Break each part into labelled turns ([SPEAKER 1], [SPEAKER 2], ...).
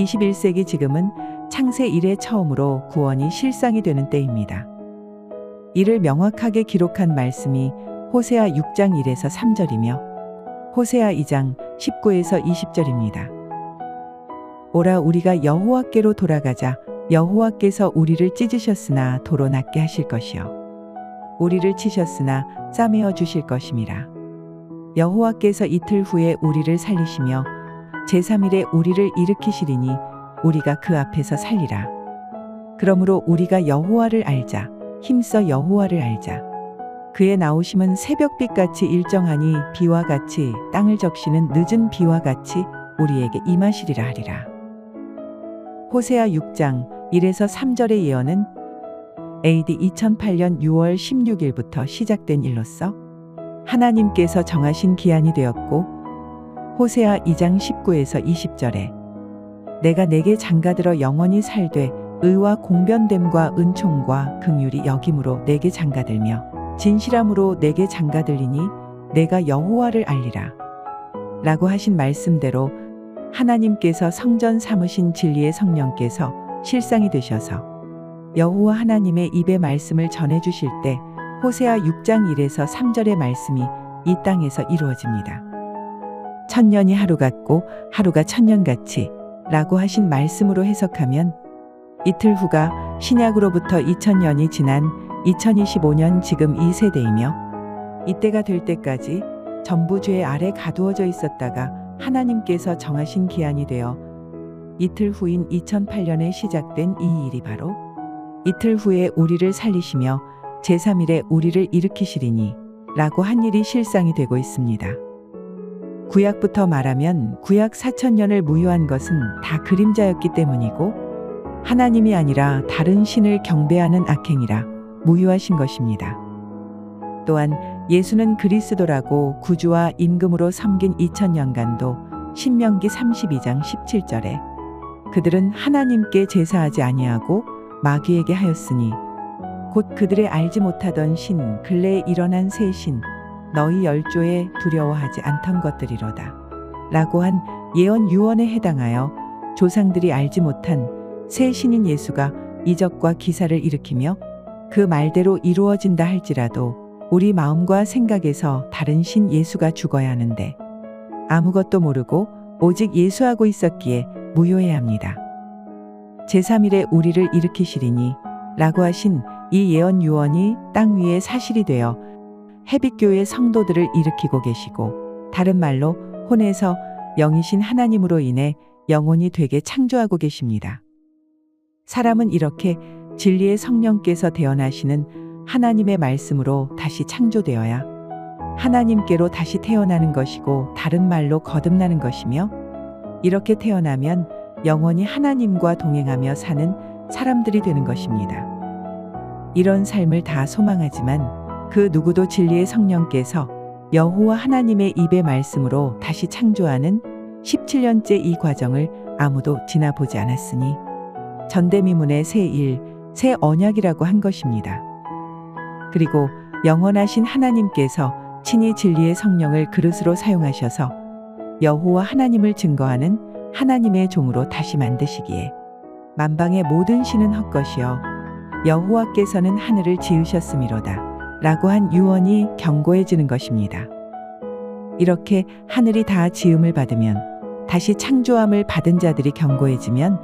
[SPEAKER 1] 21세기 지금은 창세 이래 처음으로 구원이 실상이 되는 때입니다. 이를 명확하게 기록한 말씀이 호세아 6장 1에서 3절이며 호세아 2장 19에서 20절입니다. 오라 우리가 여호와께로 돌아가자. 여호와께서 우리를 찢으셨으나 도로 낫게 하실 것이요 우리를 치셨으나 싸매어 주실 것임이라. 여호와께서 이틀 후에 우리를 살리시며 제3일에 우리를 일으키시리니 우리가 그 앞에서 살리라. 그러므로 우리가 여호와를 알자. 힘써 여호와를 알자. 그의 나오심은 새벽빛같이 일정하니 비와 같이 땅을 적시는 늦은 비와 같이 우리에게 임하시리라 하리라. 호세아 6장 1에서 3절의 예언은 AD 2008년 6월 16일부터 시작된 일로서 하나님께서 정하신 기한이 되었고 호세아 2장 19에서 20절에 내가 내게 장가들어 영원히 살되 의와 공변됨과 은총과 긍휼이 여김으로 내게 장가들며 진실함으로 내게 장가들리니 내가 여호와를 알리라. 라고 하신 말씀대로 하나님께서 성전 삼으신 진리의 성령께서 실상이 되셔서 여호와 하나님의 입의 말씀을 전해주실 때 호세아 6장 1에서 3절의 말씀이 이 땅에서 이루어집니다. 천년이 하루 같고 하루가 천년같이 라고 하신 말씀으로 해석하면 이틀 후가 신약으로부터 2000년이 지난 2025년 지금 이 세대이며 이때가 될 때까지 전부 죄 아래 가두어져 있었다가 하나님께서 정하신 기한이 되어 이틀 후인 2008년에 시작된 이 일이 바로 이틀 후에 우리를 살리시며 제3일에 우리를 일으키시리니 라고 한 일이 실상이 되고 있습니다. 구약부터 말하면 구약 4000년을 무효한 것은 다 그림자였기 때문이고 하나님이 아니라 다른 신을 경배하는 악행이라 무효하신 것입니다. 또한 예수는 그리스도라고 구주와 임금으로 섬긴 2000년간도 신명기 32장 17절에 그들은 하나님께 제사하지 아니하고 마귀에게 하였으니 곧 그들의 알지 못하던 신 근래에 일어난 새 신 너희 열조에 두려워하지 않던 것들이로다 라고 한 예언 유언에 해당하여 조상들이 알지 못한 새 신인 예수가 이적과 기사를 일으키며 그 말대로 이루어진다 할지라도 우리 마음과 생각에서 다른 신 예수가 죽어야 하는데 아무것도 모르고 오직 예수하고 있었기에 무효해야 합니다. 제3일에 우리를 일으키시리니 라고 하신 이 예언 유언이 땅 위에 사실이 되어 해빛교회 성도들을 일으키고 계시고 다른 말로 혼에서 영이신 하나님으로 인해 영혼이 되게 창조하고 계십니다. 사람은 이렇게 진리의 성령께서 태어나시는 하나님의 말씀으로 다시 창조되어야 하나님께로 다시 태어나는 것이고 다른 말로 거듭나는 것이며 이렇게 태어나면 영원히 하나님과 동행하며 사는 사람들이 되는 것입니다. 이런 삶을 다 소망하지만 그 누구도 진리의 성령께서 여호와 하나님의 입의 말씀으로 다시 창조하는 17년째 이 과정을 아무도 지나보지 않았으니 전대미문의 새 일, 새 언약이라고 한 것입니다. 그리고 영원하신 하나님께서 친히 진리의 성령을 그릇으로 사용하셔서 여호와 하나님을 증거하는 하나님의 종으로 다시 만드시기에 만방의 모든 신은 헛것이요 여호와께서는 하늘을 지으셨음이로다 라고 한 유언이 견고해지는 것입니다. 이렇게 하늘이 다 지음을 받으면 다시 창조함을 받은 자들이 견고해지면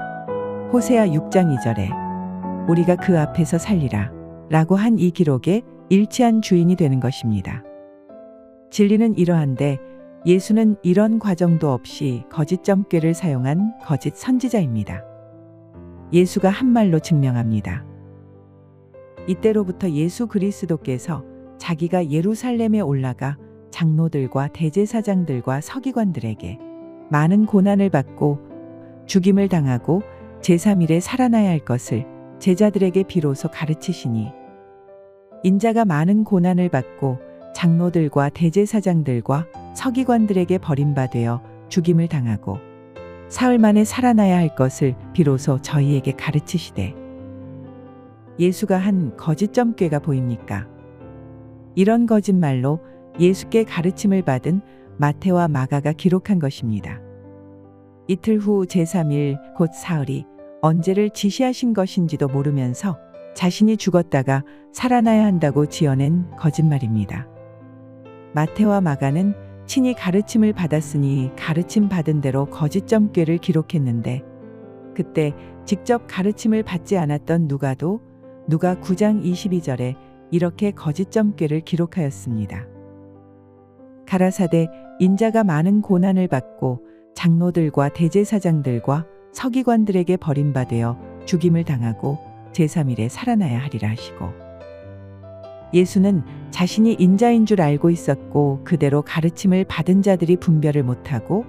[SPEAKER 1] 호세아 6장 2절에 우리가 그 앞에서 살리라 라고 한 이 기록에 일치한 주인이 되는 것입니다. 진리는 이러한데 예수는 이런 과정도 없이 거짓 점괘를 사용한 거짓 선지자입니다. 예수가 한 말로 증명합니다. 이때로부터 예수 그리스도께서 자기가 예루살렘에 올라가 장로들과 대제사장들과 서기관들에게 많은 고난을 받고 죽임을 당하고 제3일에 살아나야 할 것을 제자들에게 비로소 가르치시니 인자가 많은 고난을 받고 장로들과 대제사장들과 서기관들에게 버림받아 죽임을 당하고 사흘 만에 살아나야 할 것을 비로소 저희에게 가르치시되 예수가 한 거짓 점괘가 보입니까? 이런 거짓말로 예수께 가르침을 받은 마태와 마가가 기록한 것입니다. 이틀 후 제3일 곧 사흘이 언제를 지시하신 것인지도 모르면서 자신이 죽었다가 살아나야 한다고 지어낸 거짓말입니다. 마태와 마가는 친히 가르침을 받았으니 가르침 받은 대로 거짓점괘를 기록했는데 그때 직접 가르침을 받지 않았던 누가도 누가 9장 22절에 이렇게 거짓점괘를 기록하였습니다. 가라사대 인자가 많은 고난을 받고 장로들과 대제사장들과 서기관들에게 버림받아 죽임을 당하고 제3일에 살아나야 하리라 하시고 예수는 자신이 인자인 줄 알고 있었고 그대로 가르침을 받은 자들이 분별을 못하고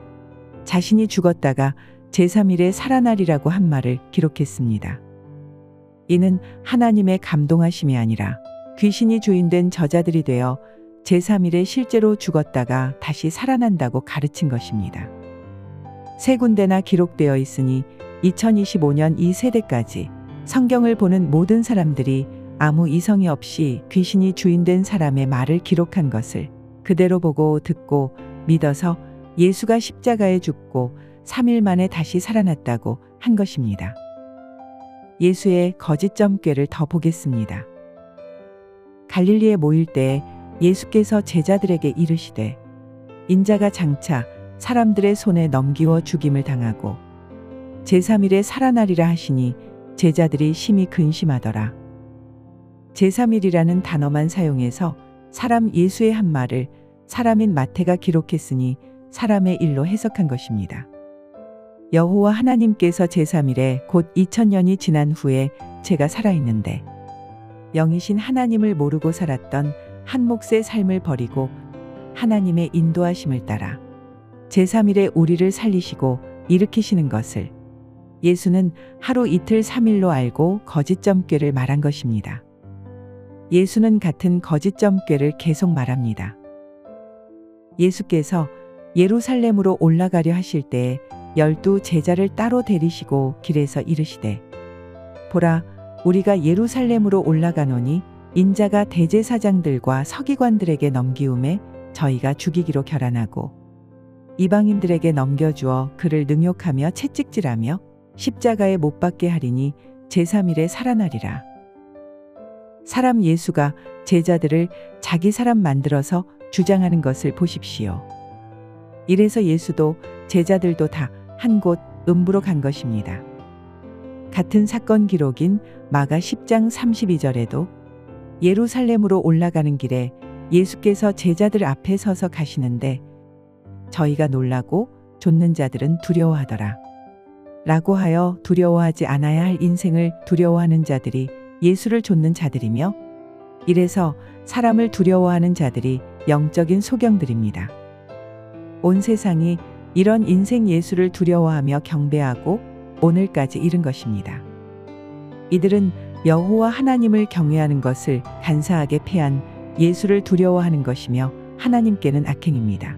[SPEAKER 1] 자신이 죽었다가 제3일에 살아나리라고 한 말을 기록했습니다. 이는 하나님의 감동하심이 아니라 귀신이 주인된 저자들이 되어 제3일에 실제로 죽었다가 다시 살아난다고 가르친 것입니다. 세 군데나 기록되어 있으니 2025년 이 세대까지 성경을 보는 모든 사람들이 아무 이성이 없이 귀신이 주인된 사람의 말을 기록한 것을 그대로 보고 듣고 믿어서 예수가 십자가에 죽고 3일 만에 다시 살아났다고 한 것입니다. 예수의 거짓점괘를 더 보겠습니다. 갈릴리에 모일 때 예수께서 제자들에게 이르시되 인자가 장차 사람들의 손에 넘기워 죽임을 당하고 제3일에 살아나리라 하시니 제자들이 심히 근심하더라. 제3일이라는 단어만 사용해서 사람 예수의 한 말을 사람인 마태가 기록했으니 사람의 일로 해석한 것입니다. 여호와 하나님께서 제3일에 곧 2000년이 지난 후에 제가 살아있는데 영이신 하나님을 모르고 살았던 한 몫의 삶을 버리고 하나님의 인도하심을 따라 제3일에 우리를 살리시고 일으키시는 것을 예수는 하루 이틀 3일로 알고 거짓점괘를 말한 것입니다. 예수는 같은 거짓점괘를 계속 말합니다. 예수께서 예루살렘으로 올라가려 하실 때에 12 제자를 따로 데리시고 길에서 이르시되 보라 우리가 예루살렘으로 올라가노니 인자가 대제사장들과 서기관들에게 넘기움에 저희가 죽이기로 결단하고 이방인들에게 넘겨주어 그를 능욕하며 채찍질하며 십자가에 못 박게 하리니 제3일에 살아나리라. 사람 예수가 제자들을 자기 사람 만들어서 주장하는 것을 보십시오. 이래서 예수도 제자들도 다 한 곳 음부로 간 것입니다. 같은 사건 기록인 마가 10장 32절에도 예루살렘으로 올라가는 길에 예수께서 제자들 앞에 서서 가시는데 저희가 놀라고 좇는 자들은 두려워하더라. 라고 하여 두려워하지 않아야 할 인생을 두려워하는 자들이 예수를 좇는 자들이며 이래서 사람을 두려워하는 자들이 영적인 소경들입니다. 온 세상이 이런 인생 예수를 두려워하며 경배하고 오늘까지 이른 것입니다. 이들은 여호와 하나님을 경외하는 것을 간사하게 패한 예수를 두려워하는 것이며 하나님께는 악행입니다.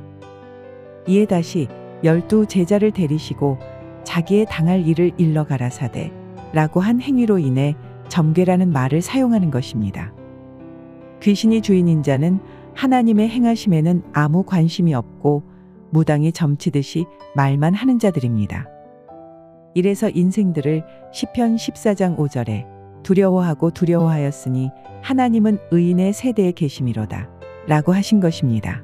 [SPEAKER 1] 이에 다시 12 제자를 데리시고 자기의 당할 일을 일러 가라사대 라고 한 행위로 인해 점괘라는 말을 사용하는 것입니다. 귀신이 주인인 자는 하나님의 행하심에는 아무 관심이 없고 무당이 점치듯이 말만 하는 자들입니다. 이래서 인생들을 시편 14장 5절에 두려워하고 두려워하였으니 하나님은 의인의 세대에 계심이로다 라고 하신 것입니다.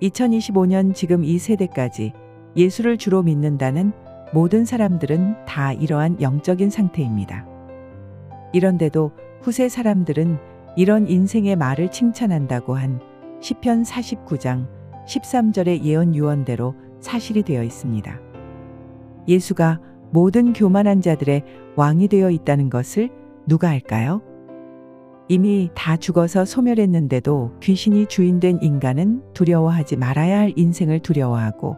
[SPEAKER 1] 2025년 지금 이 세대까지 예수를 주로 믿는다는 모든 사람들은 다 이러한 영적인 상태입니다. 이런데도 후세 사람들은 이런 인생의 말을 칭찬한다고 한 시편 49장 13절의 예언 유언대로 사실이 되어 있습니다. 예수가 모든 교만한 자들의 왕이 되어 있다는 것을 누가 알까요? 이미 다 죽어서 소멸했는데도 귀신이 주인된 인간은 두려워하지 말아야 할 인생을 두려워하고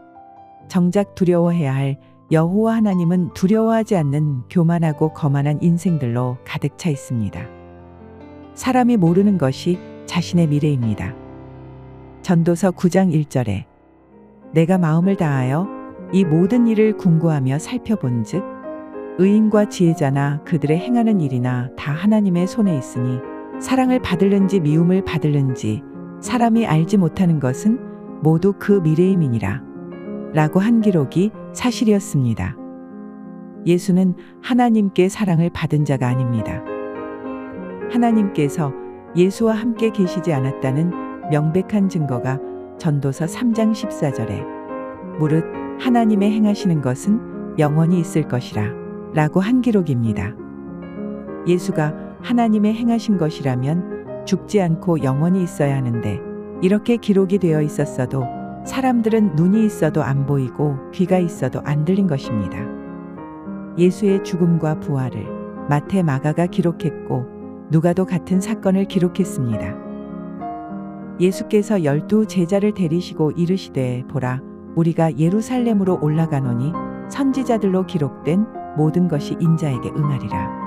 [SPEAKER 1] 정작 두려워해야 할 여호와 하나님은 두려워하지 않는 교만하고 거만한 인생들로 가득 차 있습니다. 사람이 모르는 것이 자신의 미래입니다. 전도서 9장 1절에 내가 마음을 다하여 이 모든 일을 궁구하며 살펴본즉 의인과 지혜자나 그들의 행하는 일이나 다 하나님의 손에 있으니 사랑을 받을는지 미움을 받을는지 사람이 알지 못하는 것은 모두 그 미래임이니라 라고 한 기록이 사실이었습니다. 예수는 하나님께 사랑을 받은 자가 아닙니다. 하나님께서 예수와 함께 계시지 않았다는 명백한 증거가 전도서 3장 14절에 무릇 하나님의 행하시는 것은 영원히 있을 것이라 라고 한 기록입니다. 예수가 하나님의 행하신 것이라면 죽지 않고 영원히 있어야 하는데 이렇게 기록이 되어 있었어도 사람들은 눈이 있어도 안 보이고 귀가 있어도 안 들린 것입니다. 예수의 죽음과 부활을 마태, 마가가 기록했고 누가도 같은 사건을 기록했습니다. 예수께서 12 제자를 데리시고 이르시되 보라 우리가 예루살렘으로 올라가노니 선지자들로 기록된 모든 것이 인자에게 응하리라.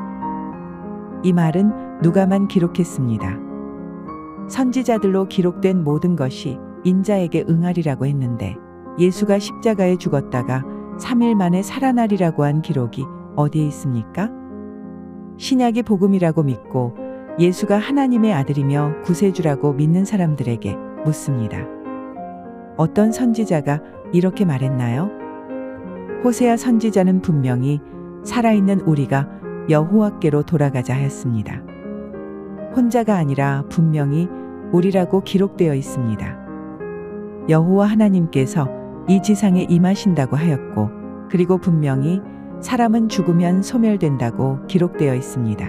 [SPEAKER 1] 이 말은 누가만 기록했습니다. 선지자들로 기록된 모든 것이 인자에게 응하리라고 했는데 예수가 십자가에 죽었다가 3일 만에 살아나리라고 한 기록이 어디에 있습니까? 신약이 복음이라고 믿고 예수가 하나님의 아들이며 구세주라고 믿는 사람들에게 묻습니다. 어떤 선지자가 이렇게 말했나요? 호세아 선지자는 분명히 살아있는 우리가 여호와께로 돌아가자 하였습니다. 혼자가 아니라 분명히 우리라고 기록되어 있습니다. 여호와 하나님께서 이 지상에 임하신다고 하였고 그리고 분명히 사람은 죽으면 소멸된다고 기록되어 있습니다.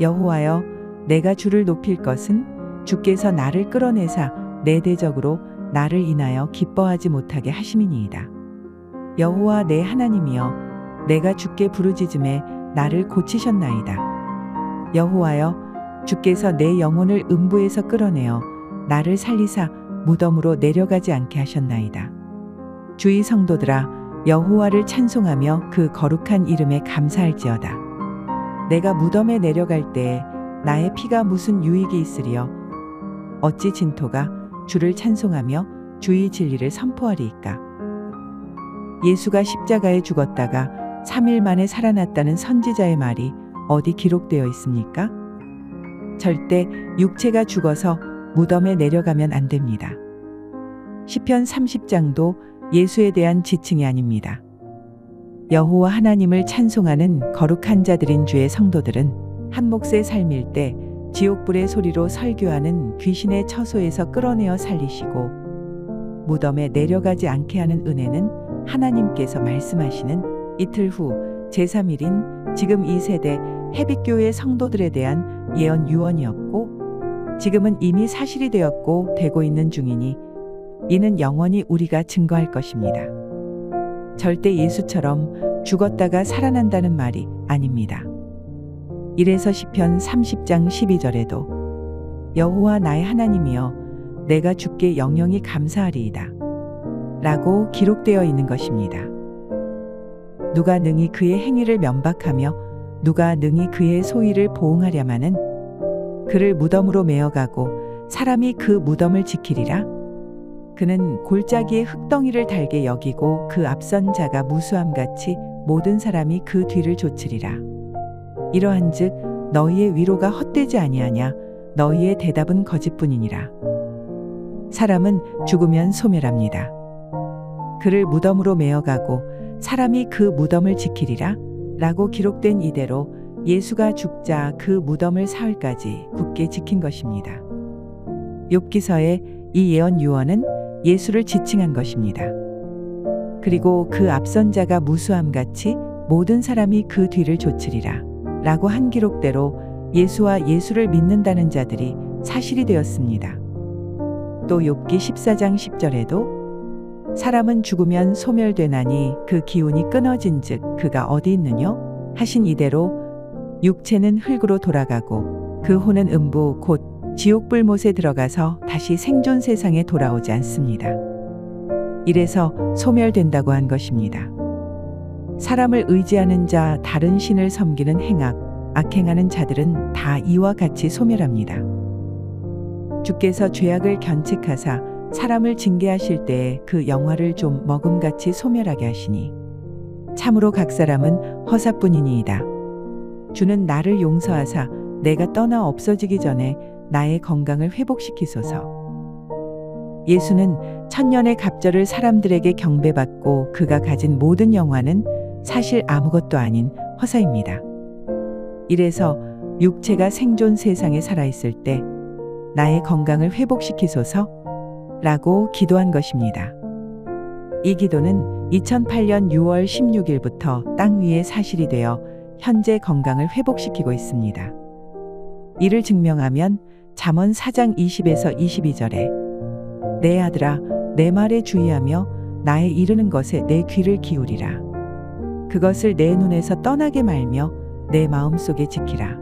[SPEAKER 1] 여호와여 내가 주를 높일 것은 주께서 나를 끌어내사 내 대적으로 나를 인하여 기뻐하지 못하게 하심이니이다. 여호와 내 하나님이여 내가 주께 부르짖음에 나를 고치셨나이다. 여호와여 주께서 내 영혼을 음부에서 끌어내어 나를 살리사 무덤으로 내려가지 않게 하셨나이다. 주의 성도들아 여호와를 찬송하며 그 거룩한 이름에 감사할지어다. 내가 무덤에 내려갈 때에 나의 피가 무슨 유익이 있으리요? 어찌 진토가 주를 찬송하며 주의 진리를 선포하리이까? 예수가 십자가에 죽었다가 3일 만에 살아났다는 선지자의 말이 어디 기록되어 있습니까? 절대 육체가 죽어서 무덤에 내려가면 안 됩니다. 시편 30장도 예수에 대한 지칭이 아닙니다. 여호와 하나님을 찬송하는 거룩한 자들인 주의 성도들은 한 몫의 삶일 때 지옥불의 소리로 설교하는 귀신의 처소에서 끌어내어 살리시고 무덤에 내려가지 않게 하는 은혜는 하나님께서 말씀하시는 이틀 후 제3일인 지금 이 세대 해빛교회 성도들에 대한 예언 유언이었고 지금은 이미 사실이 되었고 되고 있는 중이니 이는 영원히 우리가 증거할 것입니다. 절대 예수처럼 죽었다가 살아난다는 말이 아닙니다. 이래서 시편 30장 12절에도 여호와 나의 하나님이여 내가 주께 영영이 감사하리이다 라고 기록되어 있는 것입니다. 누가 능히 그의 행위를 면박하며 누가 능히 그의 소위를 보응하랴마는 그를 무덤으로 메어가고 사람이 그 무덤을 지키리라. 그는 골짜기에 흙덩이를 달게 여기고 그 앞선 자가 무수함같이 모든 사람이 그 뒤를 좇으리라. 이러한즉 너희의 위로가 헛되지 아니하냐 너희의 대답은 거짓뿐이니라. 사람은 죽으면 소멸합니다. 그를 무덤으로 메어가고 사람이 그 무덤을 지키리라 라고 기록된 이대로 예수가 죽자 그 무덤을 사흘까지 굳게 지킨 것입니다. 욥기서의 이 예언 유언은 예수를 지칭한 것입니다. 그리고 그 앞선 자가 무수함같이 모든 사람이 그 뒤를 좇으리라 라고 한 기록대로 예수와 예수를 믿는다는 자들이 사실이 되었습니다. 또 욥기 14장 10절에도 사람은 죽으면 소멸되나니 그 기운이 끊어진즉 그가 어디 있느뇨 하신 이대로 육체는 흙으로 돌아가고 그 혼은 음부 곧 지옥불못에 들어가서 다시 생존 세상에 돌아오지 않습니다. 이래서 소멸된다고 한 것입니다. 사람을 의지하는 자, 다른 신을 섬기는 행악, 악행하는 자들은 다 이와 같이 소멸합니다. 주께서 죄악을 견책하사 사람을 징계하실 때에 그 영화를 좀 먹음같이 소멸하게 하시니 참으로 각 사람은 허사뿐이니이다. 주는 나를 용서하사 내가 떠나 없어지기 전에 나의 건강을 회복시키소서. 예수는 천년의 갑절을 사람들에게 경배받고 그가 가진 모든 영화는 사실 아무것도 아닌 허사입니다. 이래서 육체가 생존 세상에 살아있을 때 나의 건강을 회복시키소서 라고 기도한 것입니다. 이 기도는 2008년 6월 16일부터 땅 위에 사실이 되어 현재 건강을 회복시키고 있습니다. 이를 증명하면 잠언 4장 20에서 22절에 내 아들아 내 말에 주의하며 나의 이르는 것에 내 귀를 기울이라. 그것을 내 눈에서 떠나게 말며 내 마음속에 지키라.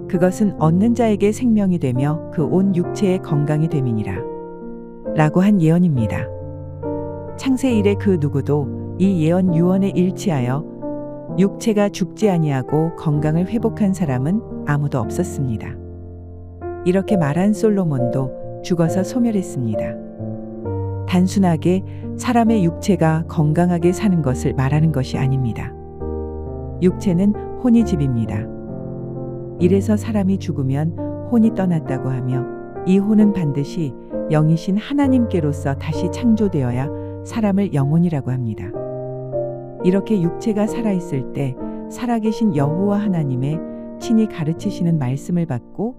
[SPEAKER 1] 그것은 얻는 자에게 생명이 되며 그 온 육체의 건강이 됨이니라. 라고 한 예언입니다. 창세 이래 그 누구도 이 예언 유언에 일치하여 육체가 죽지 아니하고 건강을 회복한 사람은 아무도 없었습니다. 이렇게 말한 솔로몬도 죽어서 소멸했습니다. 단순하게 사람의 육체가 건강하게 사는 것을 말하는 것이 아닙니다. 육체는 혼이 집입니다. 이래서 사람이 죽으면 혼이 떠났다고 하며 이 혼은 반드시 영이신 하나님께로서 다시 창조되어야 사람을 영혼이라고 합니다. 이렇게 육체가 살아있을 때 살아계신 여호와 하나님의 친히 가르치시는 말씀을 받고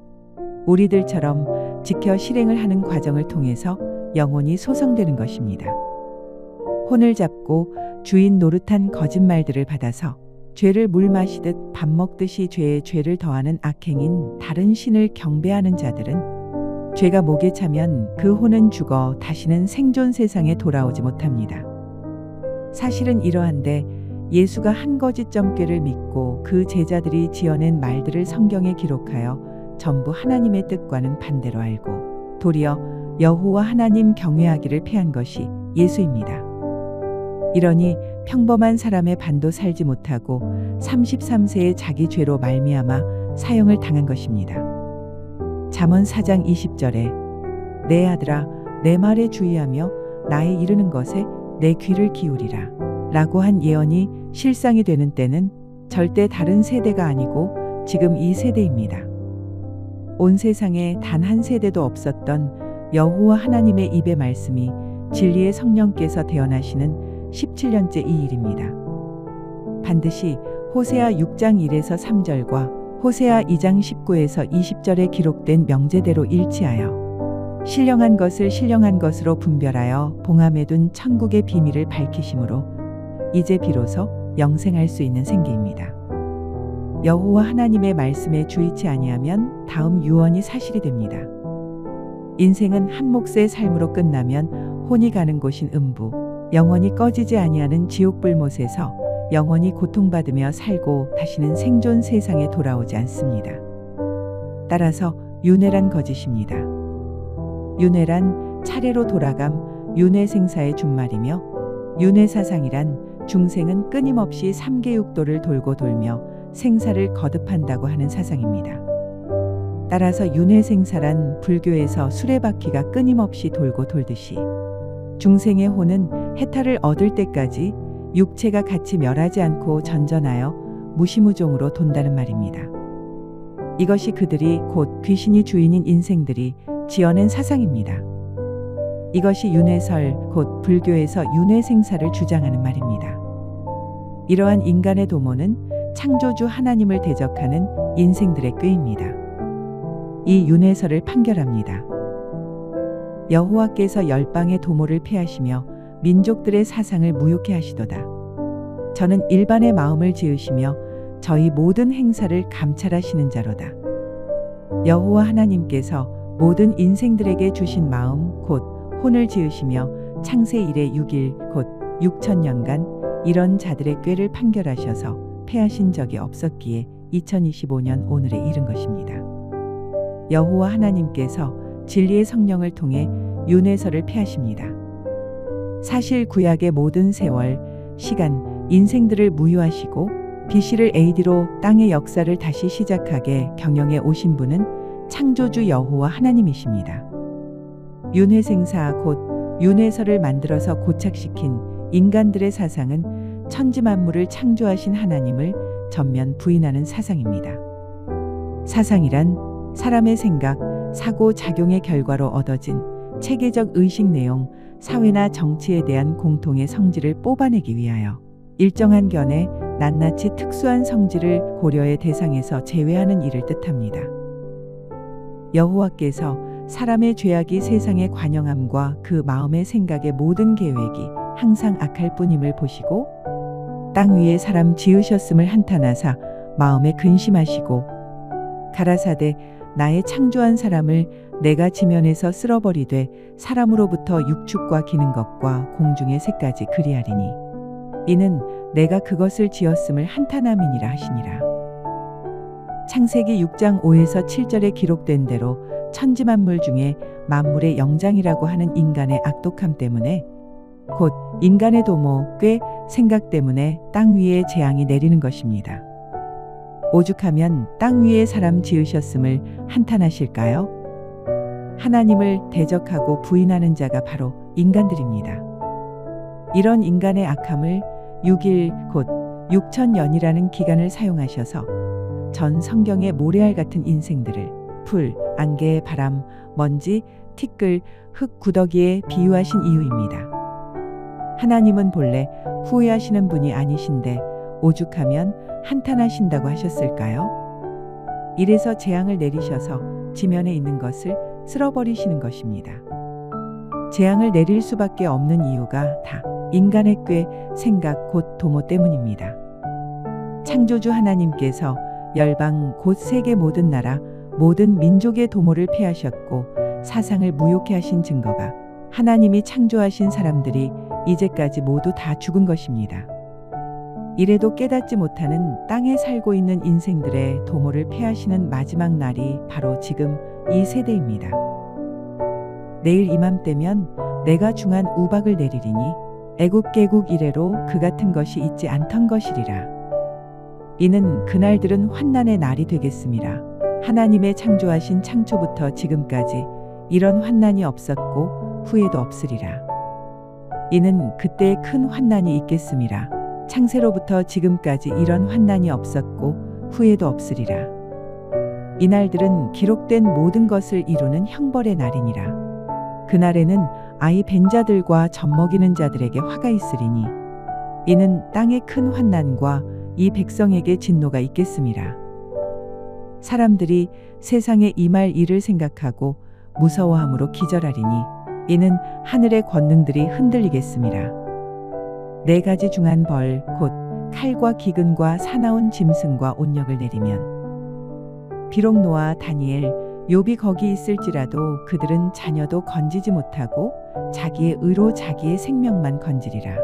[SPEAKER 1] 우리들처럼 지켜 실행을 하는 과정을 통해서 영혼이 소성되는 것입니다. 혼을 잡고 주인 노릇한 거짓말들을 받아서 죄를 물 마시듯 밥 먹듯이 죄에 죄를 더하는 악행인 다른 신을 경배하는 자들은 죄가 목에 차면 그 혼은 죽어 다시는 생존 세상에 돌아오지 못합니다. 사실은 이러한데 예수가 한 거짓 점괘를 믿고 그 제자들이 지어낸 말들을 성경에 기록하여 전부 하나님의 뜻과는 반대로 알고 도리어 여호와 하나님 경외하기를 패한 것이 예수입니다. 이러니 평범한 사람의 반도 살지 못하고 33세에 자기 죄로 말미암아 사형을 당한 것입니다. 잠언 4장 20절에 내 아들아 내 말에 주의하며 나의 이르는 것에 내 귀를 기울이라 라고 한 예언이 실상이 되는 때는 절대 다른 세대가 아니고 지금 이 세대입니다. 온 세상에 단 한 세대도 없었던 여호와 하나님의 입의 말씀이 진리의 성령께서 태어나시는 17년째 이 일입니다. 반드시 호세아 6장 1에서 3절과 호세아 2장 19에서 20절에 기록된 명제대로 일치하여 신령한 것을 신령한 것으로 분별하여 봉함에 둔 천국의 비밀을 밝히심으로 이제 비로소 영생할 수 있는 생기입니다. 여호와 하나님의 말씀에 주의치 아니하면 다음 유언이 사실이 됩니다. 인생은 한 몫의 삶으로 끝나면 혼이 가는 곳인 음부, 영원히 꺼지지 아니하는 지옥불못에서 영원히 고통받으며 살고 다시는 생존 세상에 돌아오지 않습니다. 따라서 윤회란 거짓입니다. 윤회란 차례로 돌아감, 윤회생사의 준말이며 윤회사상이란 중생은 끊임없이 3계육도를 돌고 돌며 생사를 거듭한다고 하는 사상입니다. 따라서 윤회생사란 불교에서 수레바퀴가 끊임없이 돌고 돌듯이 중생의 혼은 해탈을 얻을 때까지 육체가 같이 멸하지 않고 전전하여 무시무종으로 돈다는 말입니다. 이것이 그들이 곧 귀신이 주인인 인생들이 지어낸 사상입니다. 이것이 윤회설 곧 불교에서 윤회생사를 주장하는 말입니다. 이러한 인간의 도모는 창조주 하나님을 대적하는 인생들의 꾀입니다. 이 윤회설을 판결합니다. 여호와께서 열방의 도모를 폐하시며 민족들의 사상을 무효케 하시도다. 저는 일반의 마음을 지으시며 저희 모든 행사를 감찰하시는 자로다. 여호와 하나님께서 모든 인생들에게 주신 마음 곧 혼을 지으시며 창세 이래 6일 곧 6천년간 이런 자들의 꾀를 판결하셔서 폐하신 적이 없었기에 2025년 오늘에 이른 것입니다. 여호와 하나님께서 진리의 성령을 통해 윤회설을 폐하십니다. 사실 구약의 모든 세월, 시간, 인생들을 무효하시고 BC를 AD로 땅의 역사를 다시 시작하게 경영해 오신 분은 창조주 여호와 하나님이십니다. 윤회생사 곧 윤회설을 만들어서 고착시킨 인간들의 사상은 천지만물을 창조하신 하나님을 전면 부인하는 사상입니다. 사상이란 사람의 생각, 사고, 작용의 결과로 얻어진 체계적 의식 내용, 사회나 정치에 대한 공통의 성질을 뽑아내기 위하여 일정한 견해, 낱낱이 특수한 성질을 고려의 대상에서 제외하는 일을 뜻합니다. 여호와께서 사람의 죄악이 세상의 관영함과 그 마음의 생각의 모든 계획이 항상 악할 뿐임을 보시고 땅 위에 사람 지으셨음을 한탄하사 마음에 근심하시고 가라사대 나의 창조한 사람을 내가 지면에서 쓸어버리되 사람으로부터 육축과 기는 것과 공중의 새까지 그리하리니 이는 내가 그것을 지었음을 한탄함이니라 하시니라. 창세기 6장 5에서 7절에 기록된 대로 천지만물 중에 만물의 영장이라고 하는 인간의 악독함 때문에 곧 인간의 도모, 꾀, 생각 때문에 땅 위에 재앙이 내리는 것입니다. 오죽하면 땅 위에 사람 지으셨음을 한탄하실까요? 하나님을 대적하고 부인하는 자가 바로 인간들입니다. 이런 인간의 악함을 6일 곧 6천년이라는 기간을 사용하셔서 전 성경의 모래알 같은 인생들을 풀, 안개, 바람, 먼지, 티끌, 흙 구더기에 비유하신 이유입니다. 하나님은 본래 후회하시는 분이 아니신데 오죽하면 한탄하신다고 하셨을까요? 이래서 재앙을 내리셔서 지면에 있는 것을 쓸어버리시는 것입니다. 재앙을 내릴 수밖에 없는 이유가 다 인간의 꾀, 생각, 곧 도모 때문입니다. 창조주 하나님께서 열방 곧 세계 모든 나라, 모든 민족의 도모를 폐하셨고 사상을 무욕해 하신 증거가 하나님이 창조하신 사람들이 이제까지 모두 다 죽은 것입니다. 이래도 깨닫지 못하는 땅에 살고 있는 인생들의 도모를 폐하시는 마지막 날이 바로 지금 이 세대입니다. 내일 이맘때면 내가 중한 우박을 내리리니 애국 개국 이래로 그 같은 것이 있지 않던 것이리라. 이는 그날들은 환난의 날이 되겠습니다. 하나님의 창조하신 창초부터 지금까지 이런 환난이 없었고 후에도 없으리라. 이는 그때에 큰 환난이 있겠음이라. 창세로부터 지금까지 이런 환난이 없었고 후에도 없으리라. 이날들은 기록된 모든 것을 이루는 형벌의 날이니라. 그날에는 아이 벤 자들과 젖먹이는 자들에게 화가 있으리니 이는 땅의 큰 환난과 이 백성에게 진노가 있겠음이라. 사람들이 세상에 임할 일을 생각하고 무서워함으로 기절하리니 이는 하늘의 권능들이 흔들리겠음이라. 4가지 중한 벌 곧 칼과 기근과 사나운 짐승과 온역을 내리면 비록 노아, 다니엘, 욥이 거기 있을지라도 그들은 자녀도 건지지 못하고 자기의 의로 자기의 생명만 건지리라.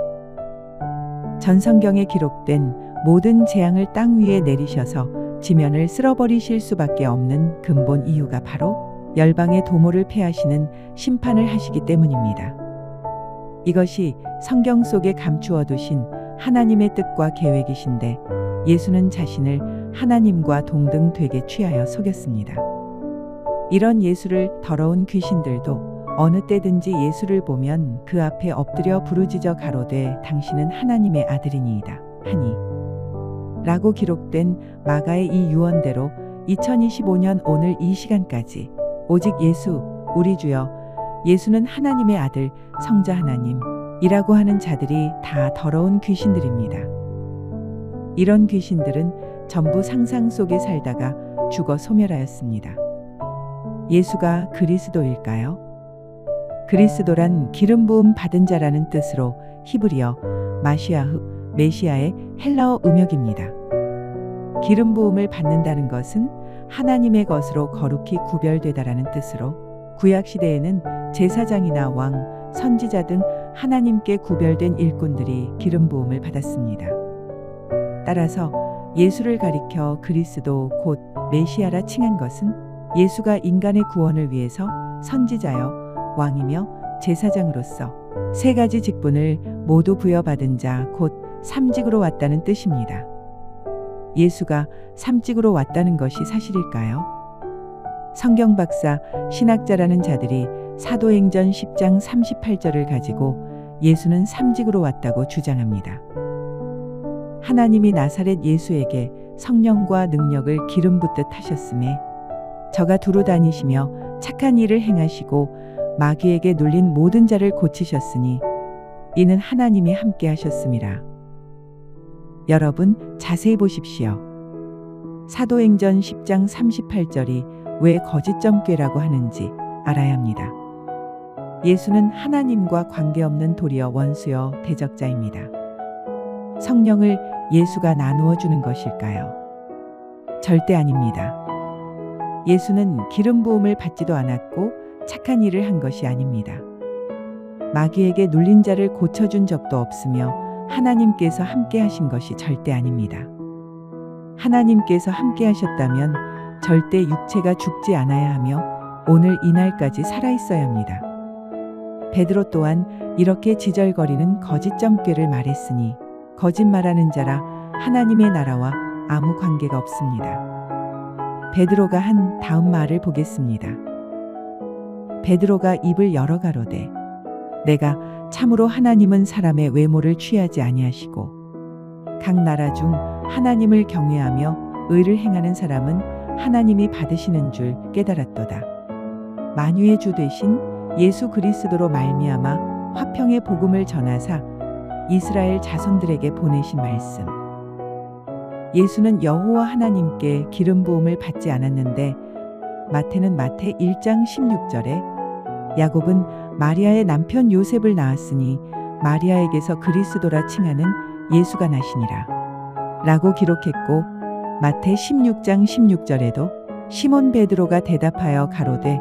[SPEAKER 1] 전성경에 기록된 모든 재앙을 땅 위에 내리셔서 지면을 쓸어버리실 수밖에 없는 근본 이유가 바로 열방의 도모를 폐하시는 심판을 하시기 때문입니다. 이것이 성경 속에 감추어 두신 하나님의 뜻과 계획이신데 예수는 자신을 하나님과 동등 되게 취하여 속였습니다. 이런 예수를 더러운 귀신들도 어느 때든지 예수를 보면 그 앞에 엎드려 부르짖어 가로되 당신은 하나님의 아들이니이다 하니 라고 기록된 마가의 이 유언대로 2025년 오늘 이 시간까지 오직 예수 우리 주여 예수는 하나님의 아들 성자 하나님이라고 하는 자들이 다 더러운 귀신들입니다. 이런 귀신들은 전부 상상 속에 살다가 죽어 소멸하였습니다. 예수가 그리스도일까요? 그리스도란 기름 부음 받은 자라는 뜻으로 히브리어 마시아흐 메시아의 헬라어 음역입니다. 기름 부음을 받는다는 것은 하나님의 것으로 거룩히 구별되다라는 뜻으로 구약 시대에는 제사장이나 왕, 선지자 등 하나님께 구별된 일꾼들이 기름 부음을 받았습니다. 따라서 예수를 가리켜 그리스도 곧 메시아라 칭한 것은 예수가 인간의 구원을 위해서 선지자여 왕이며 제사장으로서 3가지 직분을 모두 부여받은 자 곧 삼직으로 왔다는 뜻입니다. 예수가 삼직으로 왔다는 것이 사실일까요? 성경 박사, 신학자라는 자들이 사도행전 10장 38절을 가지고 예수는 삼직으로 왔다고 주장합니다. 하나님이 나사렛 예수에게 성령과 능력을 기름 붓듯 하셨음에 저가 두루 다니시며 착한 일을 행하시고 마귀에게 눌린 모든 자를 고치셨으니 이는 하나님이 함께 하셨음이라. 여러분 자세히 보십시오. 사도행전 10장 38절이 왜 거짓점괘라고 하는지 알아야 합니다. 예수는 하나님과 관계없는 도리어 원수여 대적자입니다. 성령을 예수가 나누어 주는 것일까요? 절대 아닙니다. 예수는 기름 부음을 받지도 않았고 착한 일을 한 것이 아닙니다. 마귀에게 눌린 자를 고쳐준 적도 없으며 하나님께서 함께 하신 것이 절대 아닙니다. 하나님께서 함께 하셨다면 절대 육체가 죽지 않아야 하며 오늘 이날까지 살아 있어야 합니다. 베드로 또한 이렇게 지절거리는 거짓점괘를 말했으니 거짓말하는 자라 하나님의 나라와 아무 관계가 없습니다. 베드로가 한 다음 말을 보겠습니다. 베드로가 입을 열어 가로되 내가 참으로 하나님은 사람의 외모를 취하지 아니하시고 각 나라 중 하나님을 경외하며 의를 행하는 사람은 하나님이 받으시는 줄 깨달았도다. 만유의 주 되신 예수 그리스도로 말미암아 화평의 복음을 전하사 이스라엘 자손들에게 보내신 말씀. 예수는 여호와 하나님께 기름 부음을 받지 않았는데 마태는 마태 1장 16절에 야곱은 마리아의 남편 요셉을 낳았으니 마리아에게서 그리스도라 칭하는 예수가 나시니라 라고 기록했고 마태 16장 16절에도 시몬 베드로가 대답하여 가로되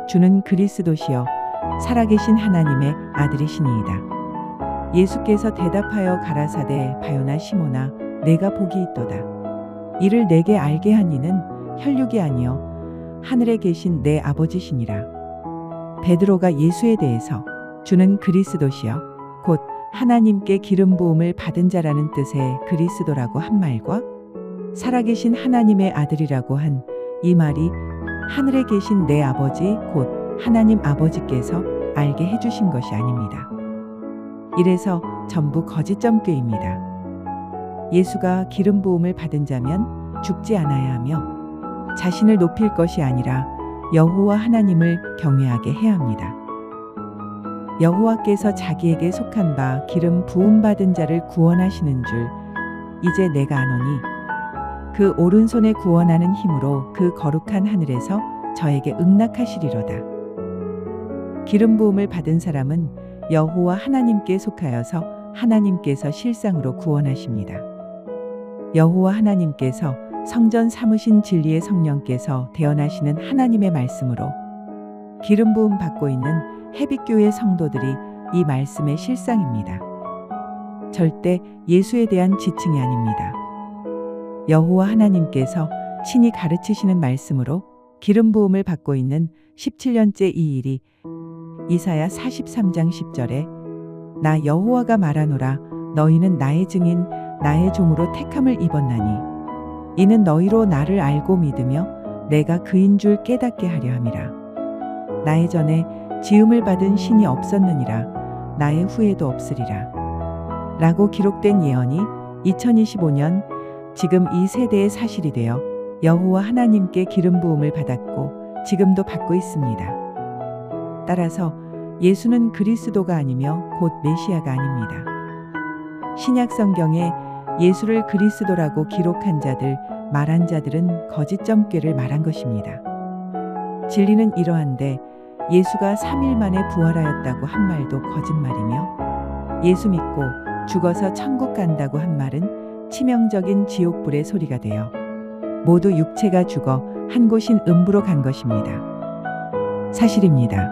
[SPEAKER 1] 주는 그리스도시여 살아계신 하나님의 아들이시니이다. 예수께서 대답하여 가라사대 바요나 시몬아 내가 복이 있도다. 이를 내게 알게 한 이는 혈육이 아니요 하늘에 계신 내 아버지시니라. 베드로가 예수에 대해서 주는 그리스도시여 곧 하나님께 기름 부음을 받은 자라는 뜻의 그리스도라고 한 말과 살아계신 하나님의 아들이라고 한 이 말이 하늘에 계신 내 아버지 곧 하나님 아버지께서 알게 해주신 것이 아닙니다. 이래서 전부 거짓점괘입니다. 예수가 기름 부음을 받은 자면 죽지 않아야 하며 자신을 높일 것이 아니라 여호와 하나님을 경외하게 해야 합니다. 여호와께서 자기에게 속한 바 기름 부음 받은 자를 구원하시는 줄 이제 내가 아노니 그 오른손에 구원하는 힘으로 그 거룩한 하늘에서 저에게 응낙하시리로다. 기름 부음을 받은 사람은 여호와 하나님께 속하여서 하나님께서 실상으로 구원하십니다. 여호와 하나님께서 성전 삼으신 진리의 성령께서 대언하시는 하나님의 말씀으로 기름 부음 받고 있는 해빛교회 성도들이 이 말씀의 실상입니다. 절대 예수에 대한 지칭이 아닙니다. 여호와 하나님께서 친히 가르치시는 말씀으로 기름 부음을 받고 있는 17년째 이 일이 이사야 43장 10절에 나 여호와가 말하노라 너희는 나의 증인 나의 종으로 택함을 입었나니 이는 너희로 나를 알고 믿으며 내가 그인 줄 깨닫게 하려 함이라. 나의 전에 지음을 받은 신이 없었느니라 나의 후에도 없으리라 라고 기록된 예언이 2025년 지금 이 세대의 사실이 되어 여호와 하나님께 기름 부음을 받았고 지금도 받고 있습니다. 따라서 예수는 그리스도가 아니며 곧 메시아가 아닙니다. 신약 성경에 예수를 그리스도라고 기록한 자들, 말한 자들은 거짓점괘를 말한 것입니다. 진리는 이러한데 예수가 3일 만에 부활하였다고 한 말도 거짓말이며 예수 믿고 죽어서 천국 간다고 한 말은 치명적인 지옥불의 소리가 되어 모두 육체가 죽어 한 곳인 음부로 간 것입니다. 사실입니다.